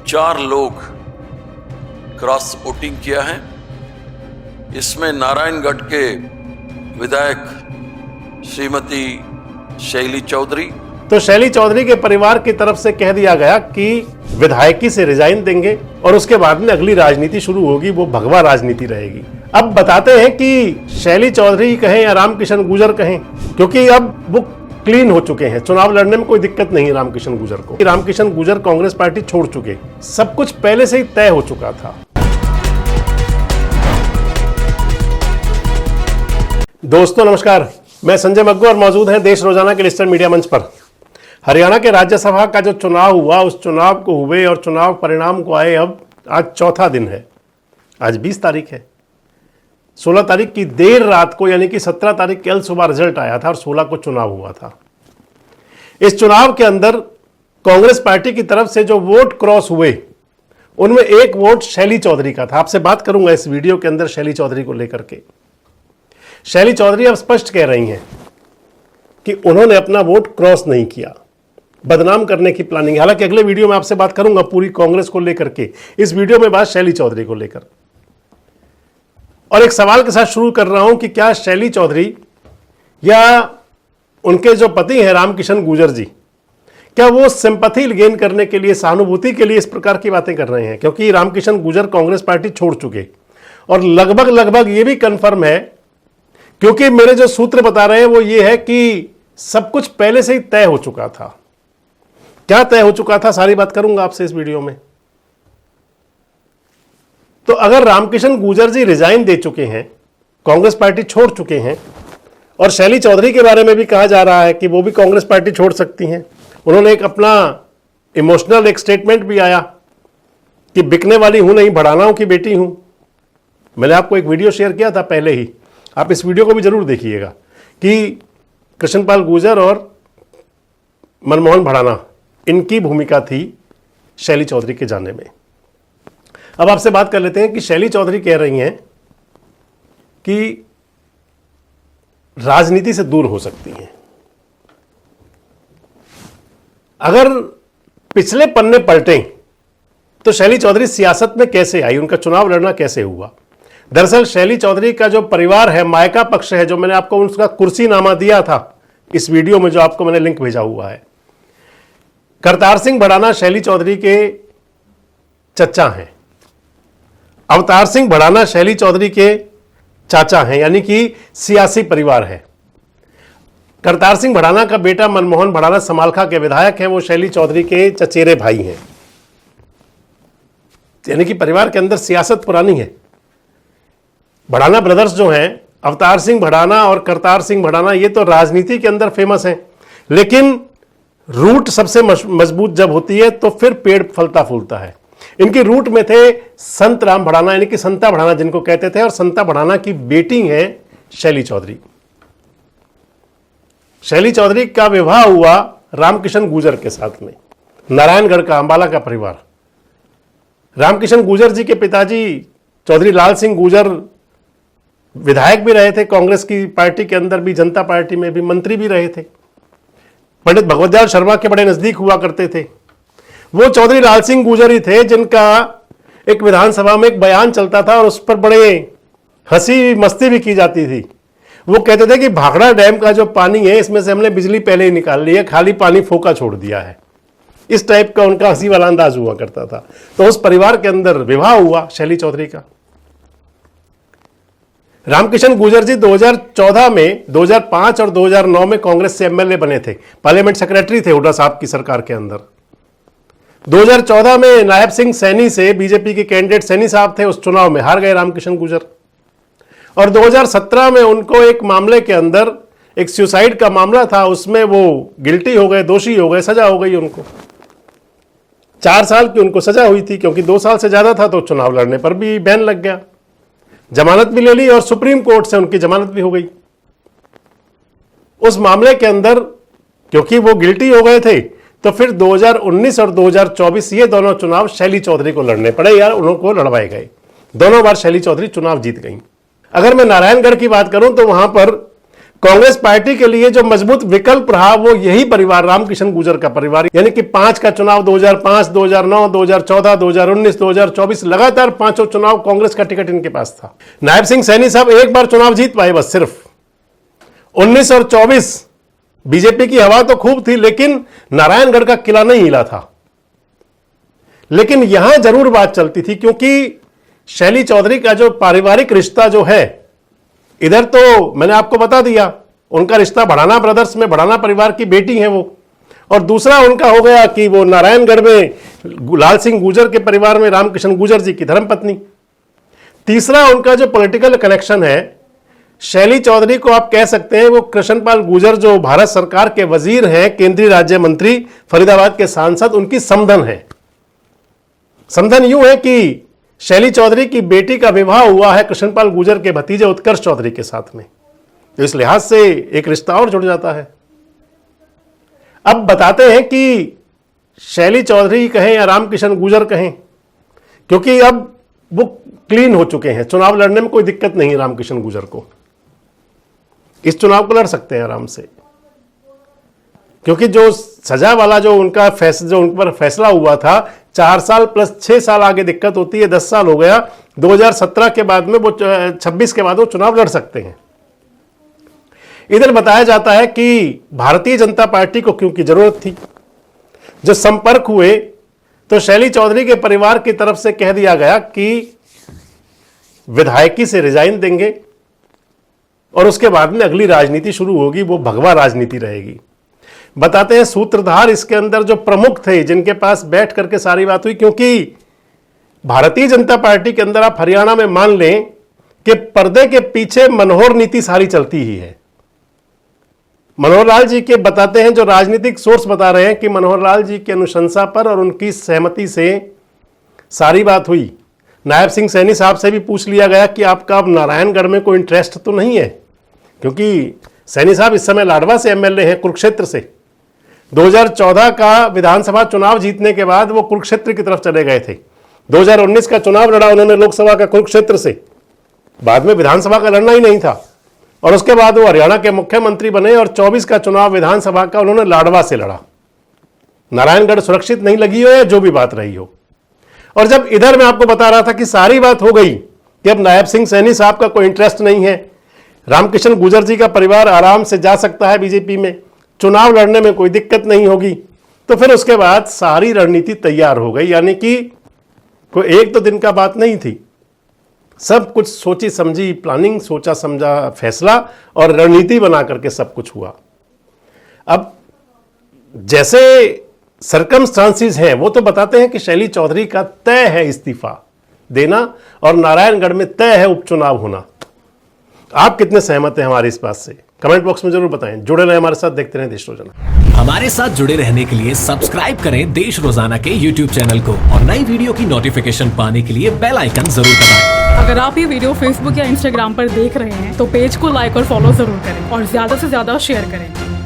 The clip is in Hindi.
4 लोग क्रॉस वोटिंग किया है। इसमें नारायणगढ़ के विधायक श्रीमती शैली चौधरी। तो शैली चौधरी के परिवार की तरफ से कह दिया गया कि विधायकी से रिजाइन देंगे और उसके बाद में अगली राजनीति शुरू होगी, वो भगवा राजनीति रहेगी। अब बताते हैं कि शैली चौधरी कहें या रामकिशन गुर्जर कहें, क्योंकि अब वो क्लीन हो चुके हैं, चुनाव लड़ने में कोई दिक्कत नहीं रामकिशन गुर्जर को। रामकिशन गुर्जर कांग्रेस पार्टी छोड़ चुके, सब कुछ पहले से ही तय हो चुका था। दोस्तों नमस्कार, मैं संजय मग्गू और मौजूद हैं देश रोजाना के लिस्टेड मीडिया मंच पर। हरियाणा के राज्यसभा का जो चुनाव हुआ, उस चुनाव को हुए और चुनाव परिणाम को आए अब आज चौथा दिन है। आज 20 तारीख है। 16 तारीख की देर रात को यानी कि 17 तारीख कल सुबह रिजल्ट आया था और 16 को चुनाव हुआ था। इस चुनाव के अंदर कांग्रेस पार्टी की तरफ से जो वोट क्रॉस हुए, उनमें एक वोट शैली चौधरी का था। आपसे बात करूंगा इस वीडियो के अंदर शैली चौधरी को लेकर के। शैली चौधरी अब स्पष्ट कह रही हैं कि उन्होंने अपना वोट क्रॉस नहीं किया, बदनाम करने की प्लानिंग। हालांकि अगले वीडियो में आपसे बात करूंगा पूरी कांग्रेस को लेकर के, इस वीडियो में बात शैली चौधरी को लेकर। और एक सवाल के साथ शुरू कर रहा हूं कि क्या शैली चौधरी या उनके जो पति हैं रामकिशन गुर्जर जी, क्या वो सिंपैथी गेन करने के लिए, सहानुभूति के लिए इस प्रकार की बातें कर रहे हैं? क्योंकि रामकिशन गुर्जर कांग्रेस पार्टी छोड़ चुके और लगभग ये भी कंफर्म है, क्योंकि मेरे जो सूत्र बता रहे हैं वो ये है कि सब कुछ पहले से ही तय हो चुका था। क्या तय हो चुका था, सारी बात करूंगा आपसे इस वीडियो में। तो अगर रामकिशन गुर्जर जी रिजाइन दे चुके हैं, कांग्रेस पार्टी छोड़ चुके हैं, और शैली चौधरी के बारे में भी कहा जा रहा है कि वो भी कांग्रेस पार्टी छोड़ सकती हैं। उन्होंने एक अपना इमोशनल एक स्टेटमेंट भी आया कि बिकने वाली हूं नहीं, भड़ानाओं की बेटी हूं। मैंने आपको एक वीडियो शेयर किया था पहले ही, आप इस वीडियो को भी जरूर देखिएगा, कि कृष्णपाल गुर्जर और मनमोहन भड़ाना, इनकी भूमिका थी शैली चौधरी के जाने में। अब आपसे बात कर लेते हैं कि शैली चौधरी कह रही हैं कि राजनीति से दूर हो सकती हैं। अगर पिछले पन्ने पलटें तो शैली चौधरी सियासत में कैसे आई, उनका चुनाव लड़ना कैसे हुआ? दरअसल शैली चौधरी का जो परिवार है, मायका पक्ष है, जो मैंने आपको उसका कुर्सीनामा दिया था इस वीडियो में, जो आपको मैंने लिंक भेजा हुआ है। करतार सिंह भड़ाना शैली चौधरी के चचा हैं, अवतार सिंह भड़ाना शैली चौधरी के चाचा हैं, यानी कि सियासी परिवार है। करतार सिंह भड़ाना का बेटा मनमोहन भड़ाना समालखा के विधायक हैं, वो शैली चौधरी के चचेरे भाई हैं। यानी कि परिवार के अंदर सियासत पुरानी है। भड़ाना ब्रदर्स जो हैं, अवतार सिंह भड़ाना और करतार सिंह भड़ाना, ये तो राजनीति के अंदर फेमस हैं, लेकिन रूट सबसे मजबूत जब होती है तो फिर पेड़ फलता फूलता है। इनके रूट में थे संत राम भड़ाना, यानी कि संता भड़ाना जिनको कहते थे, और संता भड़ाना की बेटी है शैली चौधरी। शैली चौधरी का विवाह हुआ रामकिशन गुर्जर के साथ में, नारायणगढ़ का अंबाला का परिवार। रामकिशन गुर्जर जी के पिताजी चौधरी लाल सिंह गुर्जर विधायक भी रहे थे कांग्रेस की पार्टी के अंदर भी, जनता पार्टी में भी मंत्री भी रहे थे, पंडित भगवत दयाल शर्मा के बड़े नजदीक हुआ करते थे। वो चौधरी लाल सिंह गुर्जर ही थे जिनका एक विधानसभा में एक बयान चलता था और उस पर बड़े हंसी मस्ती भी की जाती थी। वो कहते थे कि भाखड़ा डैम का जो पानी है, इसमें से हमने बिजली पहले ही निकाल ली है, खाली पानी फोका छोड़ दिया है। इस टाइप का उनका हंसी वाला अंदाज हुआ करता था। तो उस परिवार के अंदर विवाह हुआ शैली चौधरी का। रामकिशन गुर्जर जी 2014 में, 2005 और 2009 में कांग्रेस से एमएलए बने थे, पार्लियामेंट सेक्रेटरी थे हुड्डा साहब की सरकार के अंदर। 2014 में नायब सिंह सैनी से, बीजेपी के कैंडिडेट सैनी साहब थे, उस चुनाव में हार गए रामकिशन गुर्जर। और 2017 में उनको एक मामले के अंदर, एक सुसाइड का मामला था, उसमें वो गिल्टी हो गए, दोषी हो गए, सजा हो गई उनको। 4 साल की उनको सजा हुई थी, क्योंकि 2 साल से ज्यादा था तो चुनाव लड़ने पर भी बैन लग गया। जमानत भी ले ली और सुप्रीम कोर्ट से उनकी जमानत भी हो गई। उस मामले के अंदर क्योंकि वो गिल्टी हो गए थे, तो फिर 2019 और 2024 ये दोनों चुनाव शैली चौधरी को लड़ने पड़े, यार उनको लड़वाए गए। दोनों बार शैली चौधरी चुनाव जीत गई। अगर मैं नारायणगढ़ की बात करूं तो वहां पर कांग्रेस पार्टी के लिए जो मजबूत विकल्प रहा वो यही परिवार, रामकिशन गुर्जर का परिवार। यानी कि 5 का चुनाव 2005, 2009, 2014, 2019, 2024 लगातार 5 चुनाव कांग्रेस का टिकट इनके पास था। नायब सिंह सैनी साहब एक बार चुनाव जीत पाए बस, सिर्फ 19 और 24 बीजेपी की हवा तो खूब थी, लेकिन नारायणगढ़ का किला नहीं हिला था। लेकिन यहां जरूर बात चलती थी, क्योंकि शैली चौधरी का जो पारिवारिक रिश्ता जो है, इधर तो मैंने आपको बता दिया उनका रिश्ता भड़ाना ब्रदर्स में, भड़ाना परिवार की बेटी है वो, और दूसरा उनका हो गया कि वो नारायणगढ़ में लाल सिंह गुर्जर के परिवार में रामकिशन गुर्जर जी की धर्मपत्नी। तीसरा उनका जो पॉलिटिकल कनेक्शन है, शैली चौधरी को आप कह सकते हैं वो कृष्णपाल गुर्जर जो भारत सरकार के वजीर हैं, केंद्रीय राज्य मंत्री, फरीदाबाद के सांसद, उनकी समधन है। समधन यूं है कि शैली चौधरी की बेटी का विवाह हुआ है कृष्णपाल गुर्जर के भतीजे उत्कर्ष चौधरी के साथ में, तो इस लिहाज से एक रिश्ता और जुड़ जाता है। अब बताते हैं कि शैली चौधरी कहें या रामकिशन गुर्जर कहें, क्योंकि अब वो क्लीन हो चुके हैं, चुनाव लड़ने में कोई दिक्कत नहीं है रामकिशन गुर्जर को, इस चुनाव को लड़ सकते हैं आराम से। क्योंकि जो सजा वाला जो उन पर फैसला हुआ था, 4 साल प्लस 6 साल आगे दिक्कत होती है, 10 साल हो गया, 2017 के बाद में वो 26 के बाद वो चुनाव लड़ सकते हैं। इधर बताया जाता है कि भारतीय जनता पार्टी को क्योंकि जरूरत थी, जो संपर्क हुए तो शैली चौधरी के परिवार की तरफ से कह दिया गया कि विधायकी से रिजाइन देंगे और उसके बाद में अगली राजनीति शुरू होगी, वो भगवा राजनीति रहेगी। बताते हैं सूत्रधार इसके अंदर जो प्रमुख थे, जिनके पास बैठ करके सारी बात हुई, क्योंकि भारतीय जनता पार्टी के अंदर आप हरियाणा में मान लें कि पर्दे के पीछे मनोहर नीति सारी चलती ही है। मनोहर लाल जी के बताते हैं, जो राजनीतिक सोर्स बता रहे हैं कि मनोहर लाल जी की अनुशंसा पर और उनकी सहमति से सारी बात हुई। नायब सिंह सैनी साहब से भी पूछ लिया गया कि आपका अब नारायणगढ़ में कोई इंटरेस्ट तो नहीं है, क्योंकि सैनी साहब इस समय लाडवा से एमएलए हैं, कुरुक्षेत्र से। 2014 का विधानसभा चुनाव जीतने के बाद वो कुरुक्षेत्र की तरफ चले गए थे। 2019 का चुनाव लड़ा उन्होंने लोकसभा का कुरुक्षेत्र से, बाद में विधानसभा का लड़ना ही नहीं था, और उसके बाद वो हरियाणा के मुख्यमंत्री बने और 24 का चुनाव विधानसभा का उन्होंने लाडवा से लड़ा। नारायणगढ़ सुरक्षित नहीं लगी हो या जो भी बात रही हो। और जब इधर मैं आपको बता रहा था कि सारी बात हो गई कि अब नायब सिंह सैनी साहब का कोई इंटरेस्ट नहीं है, रामकिशन गुर्जर जी का परिवार आराम से जा सकता है बीजेपी में, चुनाव लड़ने में कोई दिक्कत नहीं होगी, तो फिर उसके बाद सारी रणनीति तैयार हो गई। यानी कि कोई एक दो दिन का बात नहीं थी, सब कुछ सोची समझी प्लानिंग, सोचा समझा फैसला और रणनीति बना करके सब कुछ हुआ। अब जैसे सर्कमस्टांसिस हैं वो तो बताते हैं कि शैली चौधरी का तय है इस्तीफा देना और नारायणगढ़ में तय है उपचुनाव होना। आप कितने सहमत हैं हमारी इस बात से? कमेंट बॉक्स में जरूर बताएं। जुड़े रहें हमारे साथ, देखते रहें देश रोजाना। हमारे साथ जुड़े रहने के लिए सब्सक्राइब करें देश रोजाना के YouTube चैनल को और नई वीडियो की नोटिफिकेशन पाने के लिए बेल आइकन जरूर दबाएं। अगर आप ये वीडियो Facebook या Instagram पर देख रहे हैं तो पेज को लाइक और फॉलो जरूर करें और ज्यादा से ज्यादा शेयर करें।